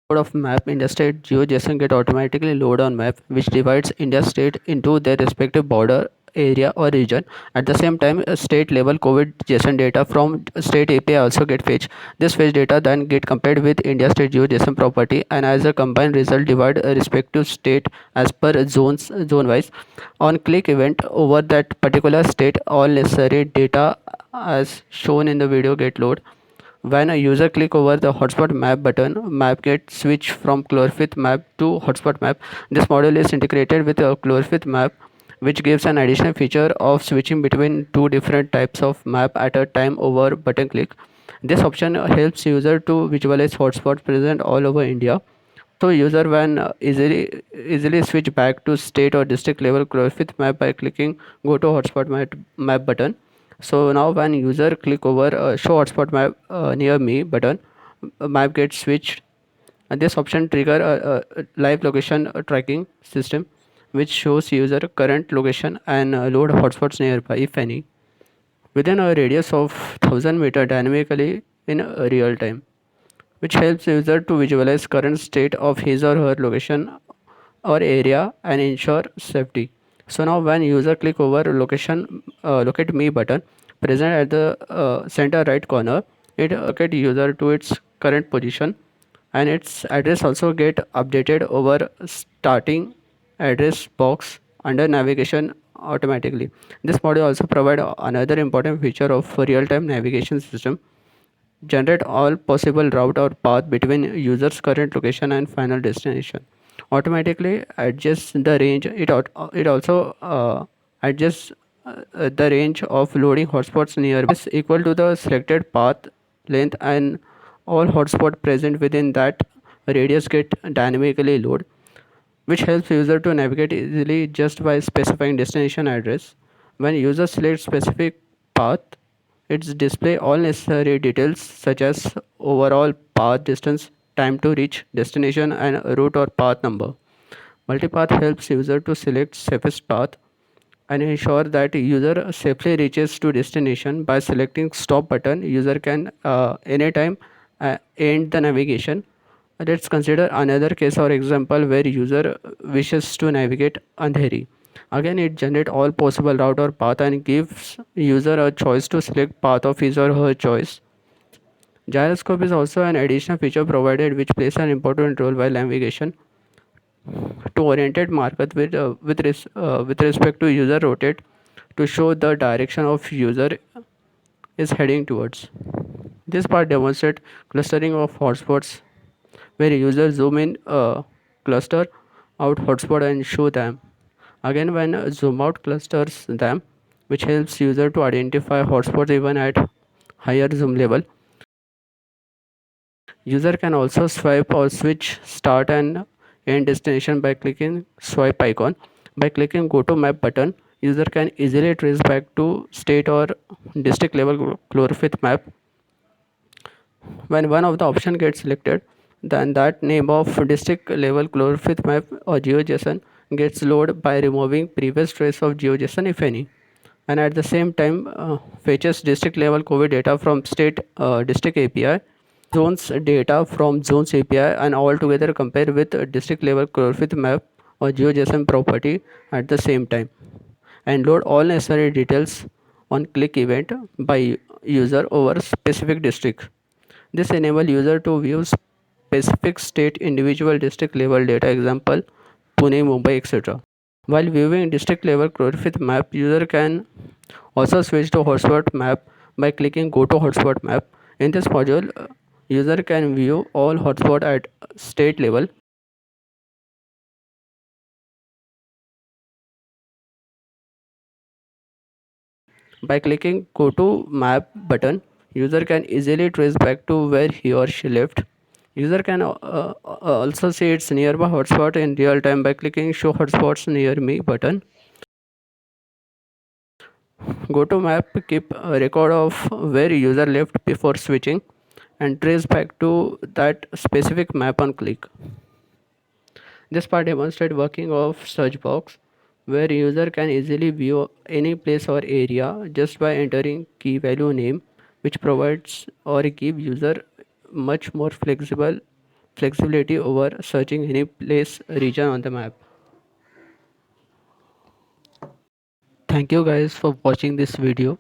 Code of map, India state GeoJSON get automatically load on map, which divides India state into their respective border area or region. At the same time, state level COVID JSON data from state API also get fetched. This fetch data then get compared with India state GeoJSON property, and as a combined result divide a respective state as per zone wise. On click event over that particular state, all necessary data as shown in the video get load. When a user click over the hotspot map button, map gets switched from Chlorofith map to hotspot map. This model is integrated with a Chlorofith map, which gives an additional feature of switching between two different types of map at a time over button click. This option helps user to visualize hotspots present all over India. So user can easily switch back to state or district level Chlorofith map by clicking go to hotspot map button. So now when user click over show hotspot map near me button, map gets switched, and this option trigger a live location tracking system which shows user current location and load hotspots nearby if any within a radius of 1000 meter dynamically in real time, which helps user to visualize current state of his or her location or area and ensure safety. So now when user click over location locate me button present at the center right corner, it locate user to its current position, and its address also get updated over starting address box under navigation automatically. This module also provide another important feature of real-time navigation system, generate all possible route or path between user's current location and final destination, automatically adjust the range. It also adjusts the range of loading hotspots nearby is equal to the selected path length, and all hotspot present within that radius get dynamically load, which helps user to navigate easily just by specifying destination address. When user selects specific path, it's display all necessary details such as overall path distance, time to reach destination, and route or path number. Multipath helps user to select safest path and ensure that user safely reaches to destination. By selecting stop button, user can anytime end the navigation. Let's consider another case or example where user wishes to navigate Andheri. Again, it generates all possible route or path and gives user a choice to select path of his or her choice. Gyroscope is also an additional feature provided which plays an important role while navigation to orientate market with respect to user rotate to show the direction of user is heading towards. This part demonstrates clustering of hotspots where users zoom in a cluster out hotspot and show them. Again, when zoom out clusters them, which helps user to identify hotspots even at higher zoom level. User can also swipe or switch start and end destination by clicking swipe icon. By clicking go to map button, user can easily trace back to state or district level Chlorophyll map. When one of the option gets selected, then that name of district level Chlorophyll map or GeoJSON gets loaded by removing previous trace of GeoJSON if any, and at the same time fetches district level COVID data from state district API, zones data from zones API, and all together compare with district level chlorophyll map or GeoJSON property at the same time, and load all necessary details on click event by user over specific district. This enable user to view specific state individual district level data, example Pune, Mumbai, etc. While viewing district level chlorophyll map, user can also switch to hotspot map by clicking go to hotspot map. In this module, user can view all hotspot at state level. By clicking go to map button, user can easily trace back to where he or she left. User can also see its nearby hotspot in real time by clicking show hotspots near me button. Go to map keep a record of where user left before switching and trace back to that specific map on click. This part demonstrates working of search box where user can easily view any place or area just by entering key value name, which provides or give user much more flexible flexibility over searching any place region on the map. Thank you guys for watching this video.